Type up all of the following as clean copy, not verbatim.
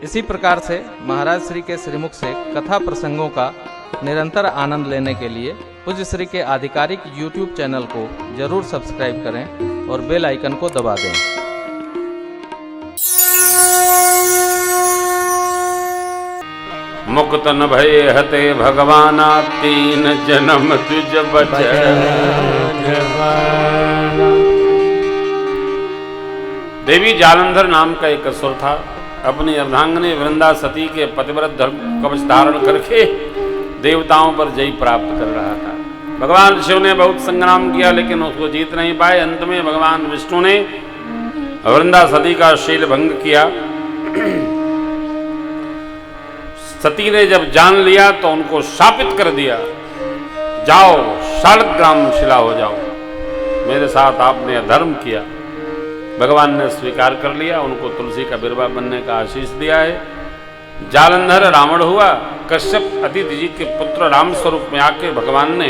इसी प्रकार से महाराज श्री के श्रीमुख से कथा प्रसंगों का निरंतर आनंद लेने के लिए पूज्य श्री के आधिकारिक YouTube चैनल को जरूर सब्सक्राइब करें और बेल आइकन को दबा दें। मुक्त न भय हते भगवाना तीन जन्म तुझ बचन। देवी जालंधर नाम का एक असुर था। अपनी अर्धांगिनी वृंदा सती के पतिव्रत धर्म कवच धारण करके देवताओं पर जय प्राप्त कर रहा था। भगवान शिव ने बहुत संग्राम किया लेकिन उसको जीत नहीं पाए। अंत में भगवान विष्णु ने वृंदा सती का शील भंग किया। सती ने जब जान लिया तो उनको शापित कर दिया, जाओ शालग्राम शिला हो जाओ, मेरे साथ आपने अधर्म किया। भगवान ने स्वीकार कर लिया, उनको तुलसी का बिरवा बनने का आशीष दिया है। जालंधर रावण हुआ। कश्यप अदिति जी के पुत्र राम स्वरूप में आके भगवान ने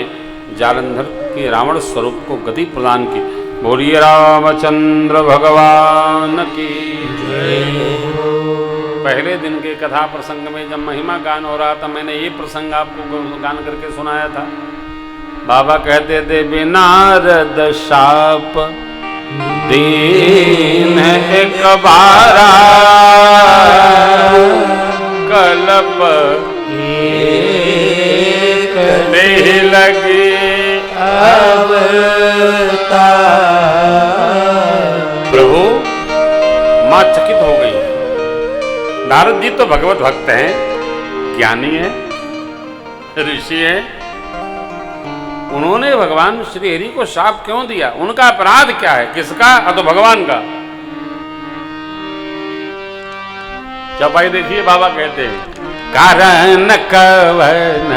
जालंधर के रावण स्वरूप को गति प्रदान की। बोलिए रामचंद्र भगवान की जय। पहले दिन के कथा प्रसंग में जब महिमा गान हो रहा था, मैंने ये प्रसंग आपको गान करके सुनाया था। बाबा कहते थे बिनारद शाप दीन एक बारा, कल्प एक देह लगे अवतार। प्रभु मां चकित हो गई। नारद जी तो भगवत भक्त हैं, ज्ञानी हैं, ऋषि हैं, उन्होंने भगवान श्री हरि को शाप क्यों दिया? उनका अपराध क्या है? किसका? तो भगवान का। चौपाई देखिए, बाबा कहते हैं कारण कवन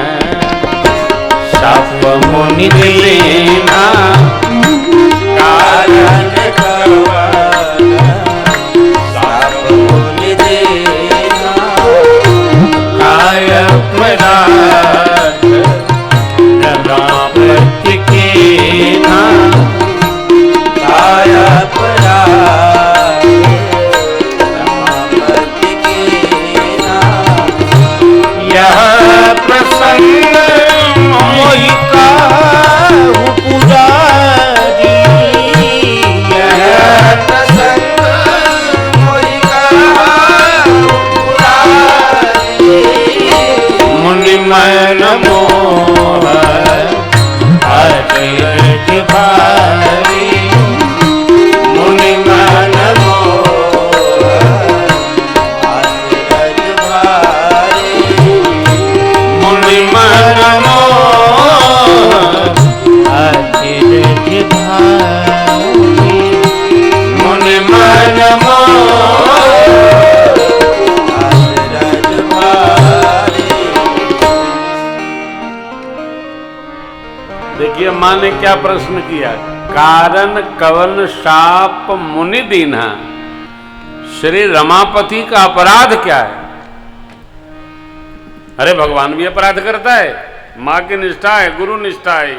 शाप मुनि देना, कारण कवन शाप मुनि देना, काय अपराध रमापति के ना, काय अपराध रमापति के ना। यह प्रसंग मोहि काहू पुजारी, यह प्रसंग मोहि काहू पुजारी। मुनि मन मोह अरज भारी, मुनि मन मोह अरज भारी, मुनि मन मोह अरज भारी, मुनि मन मोह अरज भारी। देखिए मां ने क्या प्रश्न किया, कारण कवन शाप मुनि दीना, श्री रमापति का अपराध क्या है? अरे भगवान भी अपराध करता है, मां की निष्ठा है, गुरु निष्ठा है,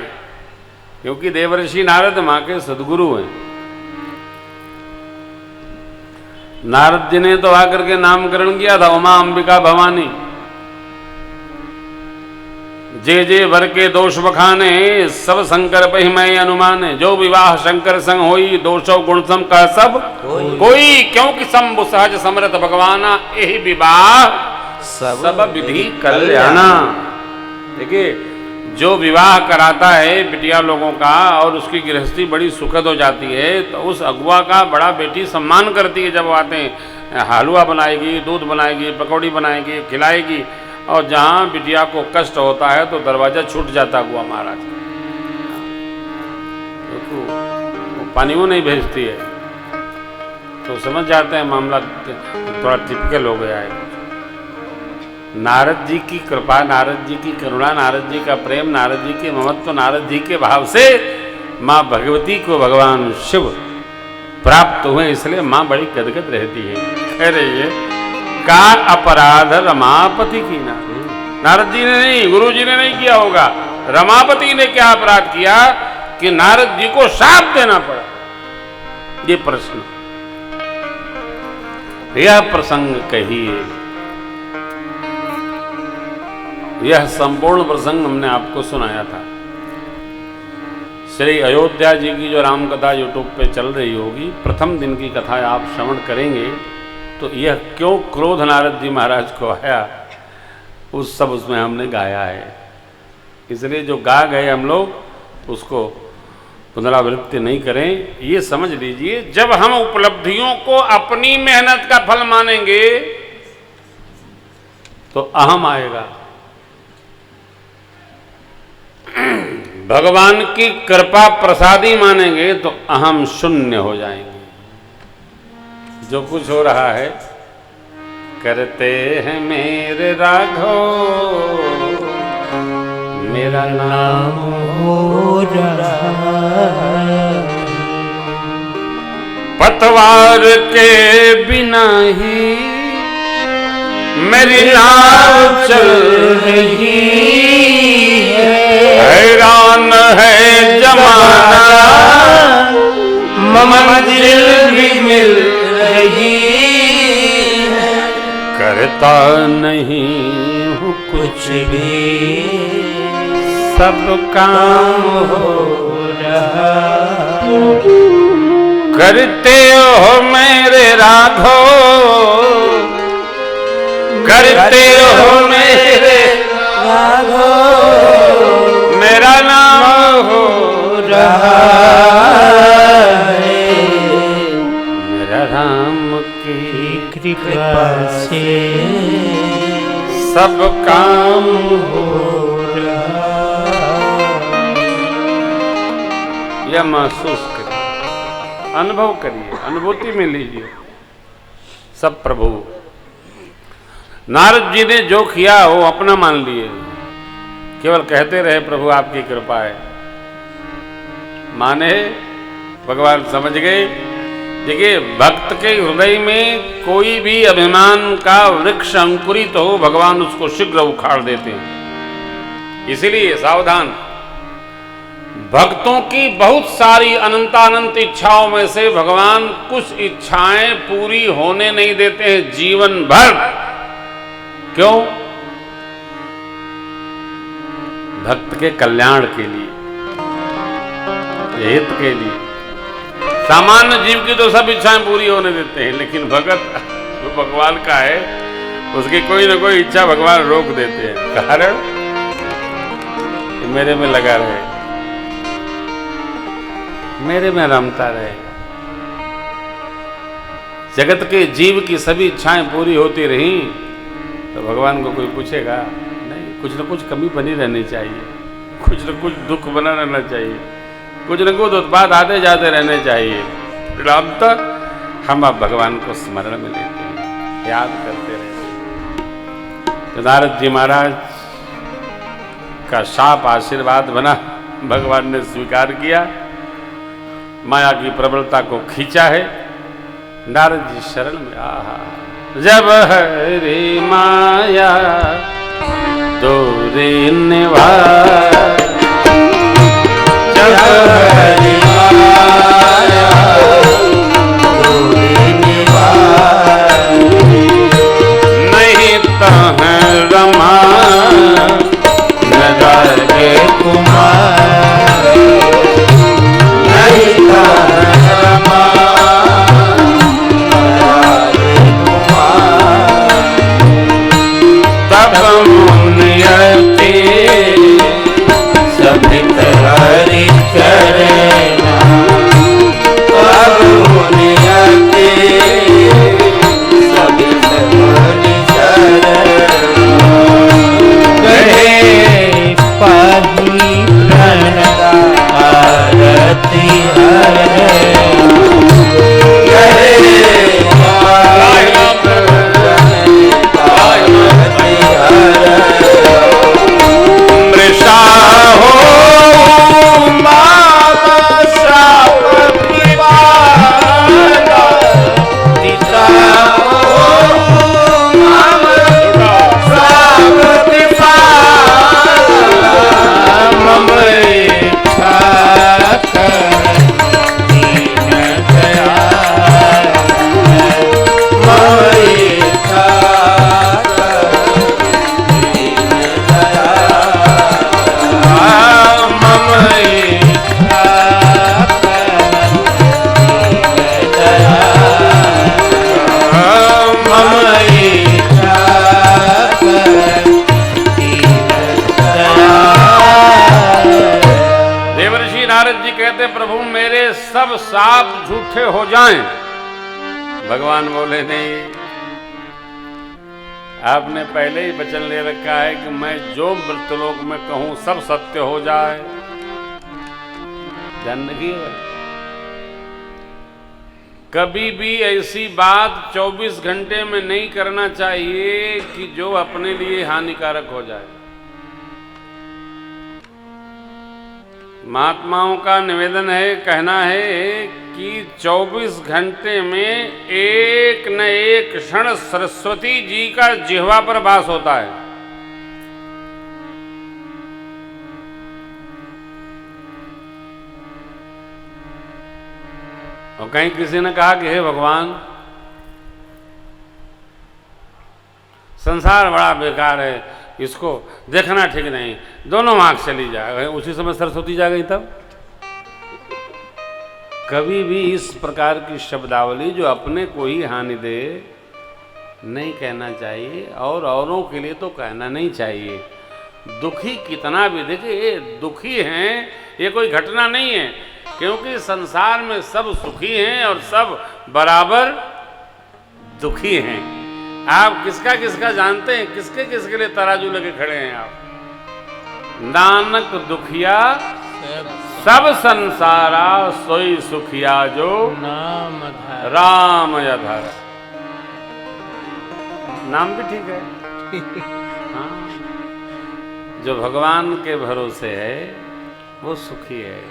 क्योंकि देवर्षि नारद मां के सदगुरु हैं। नारद जी ने तो आकर के नामकरण किया था उमा अंबिका भवानी। जे जे वर के दोष बखाने, सब शंकर पहि मैं अनुमाने। जो विवाह शंकर संग होई, दोषो गुण सम कह सब कोई। क्योंकि शंभु सहज समरथ भगवाना, यही विवाह सब विधि कल्याणा। देखिए जो विवाह कराता है बिटिया लोगों का और उसकी गृहस्थी बड़ी सुखद हो जाती है, तो उस अगुआ का बड़ा बेटी सम्मान करती है। जब वो आते हैं हलवा बनाएगी, दूध बनाएगी, पकौड़ी बनाएगी, खिलाएगी। और जहां बिटिया को कष्ट होता है तो दरवाजा छूट जाता हुआ महाराज, वो पानियों नहीं भेजती है, तो समझ जाते हैं मामला थोड़ा टिपिकल हो गया है। नारद जी की कृपा, नारद जी की करुणा, नारद जी का प्रेम, नारद जी के ममत्व, नारद जी के भाव से माँ भगवती को भगवान शिव प्राप्त हुए, इसलिए माँ बड़ी गदगद रहती है। कह रही है का अपराध रमापति की ना। नारद जी ने नहीं, गुरु जी ने नहीं किया होगा, रमापति ने क्या अपराध किया कि नारद जी को शाप देना पड़ा? ये प्रश्न, यह प्रसंग कहिए यह संपूर्ण प्रसंग हमने आपको सुनाया था। श्री अयोध्या जी की जो राम कथा यूट्यूब पे चल रही होगी, प्रथम दिन की कथा आप श्रवण करेंगे तो यह क्यों क्रोध नारद जी महाराज को आया, उस सब उसमें हमने गाया है। इसलिए जो गा गए हम लोग उसको पुनरावृत्ति नहीं करें। ये समझ लीजिए, जब हम उपलब्धियों को अपनी मेहनत का फल मानेंगे तो अहम आएगा। भगवान की कृपा प्रसादी मानेंगे तो अहम शून्य हो जाएंगे। जो कुछ हो रहा है करते हैं मेरे राघव, मेरा नाम हो रहा, पतवार के बिना ही मेरी नाव चल रही है, हैरान है जमाना मंजिल भी मिल रही है, करता नहीं हूँ कुछ भी सब काम हो रहा, करते हो मेरे राघव, करते हो मेरे राघव, मेरा नाम हो रहा है, मेरा राम की कृपा से सब काम हो रहा। यह महसूस करिए, अनुभव करिए, अनुभूति में लीजिए। सब प्रभु नारद जी ने जो किया वो अपना मान लिए, केवल कहते रहे प्रभु आपकी कृपा है। माने भगवान समझ गए। देखिए, भक्त के हृदय में कोई भी अभिमान का वृक्ष अंकुरित हो, भगवान उसको शीघ्र उखाड़ देते हैं। इसीलिए सावधान। भक्तों की बहुत सारी अनंतानंत इच्छाओं में से भगवान कुछ इच्छाएं पूरी होने नहीं देते हैं जीवन भर। क्यों? भक्त के कल्याण के लिए, हित के लिए। सामान्य जीव की तो सब इच्छाएं पूरी होने देते हैं, लेकिन भगत जो भगवान का है उसकी कोई ना कोई इच्छा भगवान रोक देते हैं। कारण मेरे में लगा रहे, मेरे में रमता रहे। जगत के जीव की सभी इच्छाएं पूरी होती रही तो भगवान को कोई पूछेगा नहीं। कुछ न कुछ कमी बनी रहनी चाहिए, कुछ न कुछ दुख बना रहना चाहिए, कुछ न कुछ उत्पाद आते जाते रहने चाहिए। तब हम अब भगवान को स्मरण में लेते हैं, याद करते रहते हैं। तो नारद जी महाराज का शाप आशीर्वाद बना, भगवान ने स्वीकार किया, माया की प्रबलता को खींचा है। नारद जी शरण में आहा, जब हरि माया दूरी निवार, जब हरि माया दूरी निवार, नहीं तो है रमा नगर के कुमार, नहीं तो है रमा सभी हरि चरना, अब मुनियते सभी हरि चरना, कहे पाही प्रणता आरती हरे, कहे पाही प्रणता आरती हरे, प्रभु मेरे सब साप झूठे हो जाएं। भगवान बोले नहीं, आपने पहले ही वचन ले रखा है कि मैं जो मृत्युलोक में कहूं सब सत्य हो जाए। जानकी कभी भी ऐसी बात 24 घंटे में नहीं करना चाहिए कि जो अपने लिए हानिकारक हो जाए। महात्माओं का निवेदन है, कहना है कि 24 घंटे में एक न एक क्षण सरस्वती जी का जिह्वा पर वास होता है। और कहीं किसी ने कहा कि हे भगवान, संसार बड़ा बेकार है, इसको देखना ठीक नहीं, दोनों आंख चली जाए। उसी समय सरस्वती जा गई। तब कभी भी इस प्रकार की शब्दावली जो अपने को ही हानि दे नहीं कहना चाहिए, और औरों के लिए तो कहना नहीं चाहिए। दुखी कितना भी देखे, ये दुखी हैं, ये कोई घटना नहीं है, क्योंकि संसार में सब सुखी हैं और सब बराबर दुखी हैं। आप किसका किसका जानते हैं? किसके किसके लिए तराजू लगे खड़े हैं आप? नानक दुखिया सब संसारा, सोई सुखिया जो नाम राम अधर। नाम भी ठीक है। हाँ, जो भगवान के भरोसे है वो सुखी है।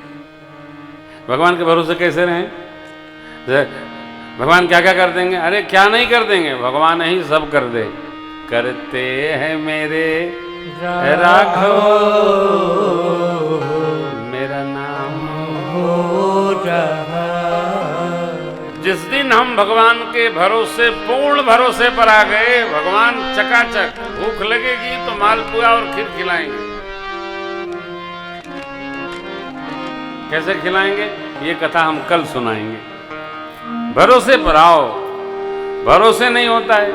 भगवान के भरोसे कैसे रहें? भगवान क्या क्या कर देंगे? अरे क्या नहीं कर देंगे, भगवान ही सब कर दे। करते हैं मेरे राघव, मेरा नाम हो रहा। जिस दिन हम भगवान के भरोसे, पूर्ण भरोसे पर आ गए, भगवान चकाचक, भूख लगेगी तो मालपुआ और खीर खिलाएंगे। कैसे खिलाएंगे ये कथा हम कल सुनाएंगे। भरोसे पर आओ, भरोसे नहीं होता है।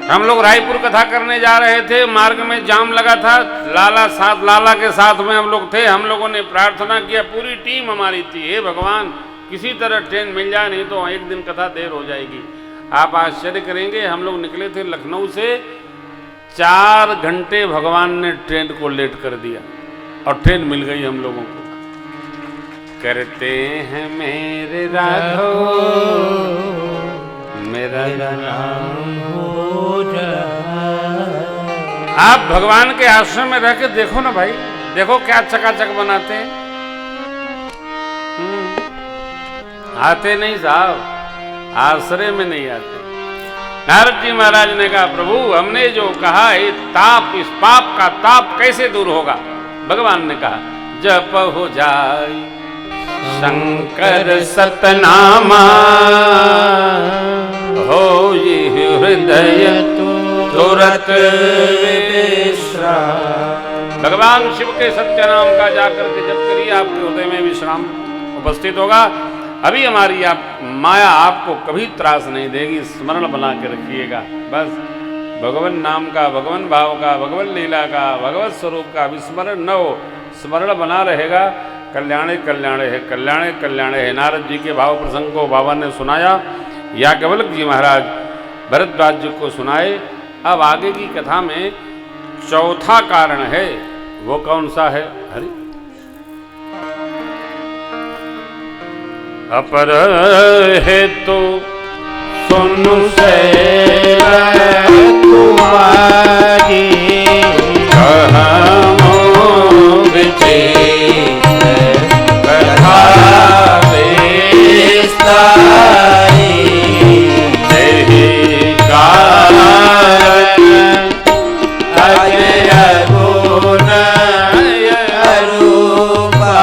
हम लोग रायपुर कथा करने जा रहे थे, मार्ग में जाम लगा था, लाला के साथ में हम लोग थे। हम लोगों ने प्रार्थना किया, पूरी टीम हमारी थी, हे भगवान किसी तरह ट्रेन मिल जाए, नहीं तो एक दिन कथा देर हो जाएगी। आप आश्चर्य करेंगे, हम लोग निकले थे लखनऊ से, 4 घंटे भगवान ने ट्रेन को लेट कर दिया और ट्रेन मिल गई हम लोगों को। करते हैं मेरे राघव, मेरा नाम हो रहा। आप भगवान के आश्रम में रह के देखो ना भाई, देखो क्या चकाचक बनाते हैं। आते नहीं साहब, आश्रय में नहीं आते। नारद जी महाराज ने कहा, प्रभु हमने जो कहा है ताप, इस पाप का ताप कैसे दूर होगा? भगवान ने कहा, जप हो जाए शंकर सतनामा, हो ये हृदय तुरत विश्राम। भगवान शिव के सत्य नाम का जाकर के जप करिए, आपके हृदय में विश्राम उपस्थित होगा। अभी हमारी माया आपको कभी त्रास नहीं देगी, स्मरण बना के रखिएगा। बस भगवान नाम का, भगवान भाव का, भगवान लीला का, भगवत स्वरूप का विस्मरण न हो, स्मरण बना रहेगा। कल्याणे कल्याणे है, कल्याणे कल्याणे है। नारद जी के भाव प्रसंग को बाबा ने सुनाया, याज्ञवल्क्य जी महाराज भरद्वाज जी को सुनाए। अब आगे की कथा में चौथा कारण है, वो कौन सा है? हरि अपर है तो सुनु से तुम्हारी कहमो विचे कथा विस्तारी तेहि कारण अजय गुण अरूपा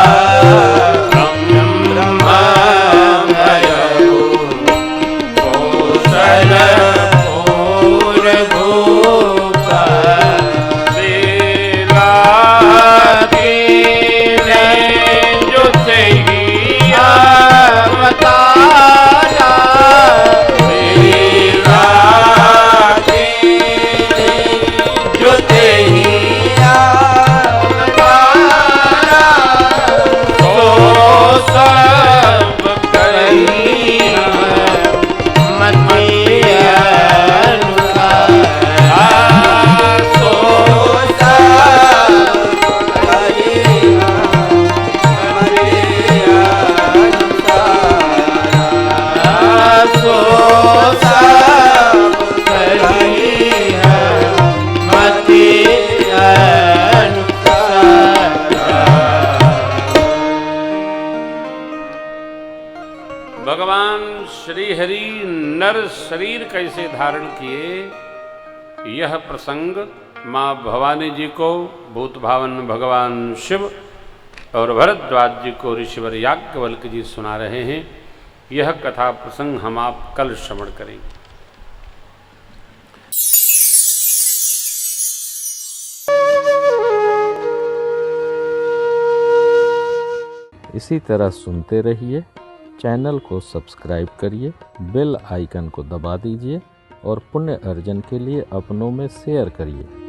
Oh शरीर कैसे धारण किए, यह प्रसंग माँ भवानी जी को भूत भावन भगवान शिव और भरद्वाज जी को ऋषिवर याज्ञवल्क्य जी सुना रहे हैं। यह कथा प्रसंग हम आप कल श्रवण करेंगे। इसी तरह सुनते रहिए, चैनल को सब्सक्राइब करिए, बेल आइकन को दबा दीजिए और पुण्य अर्जन के लिए अपनों में शेयर करिए।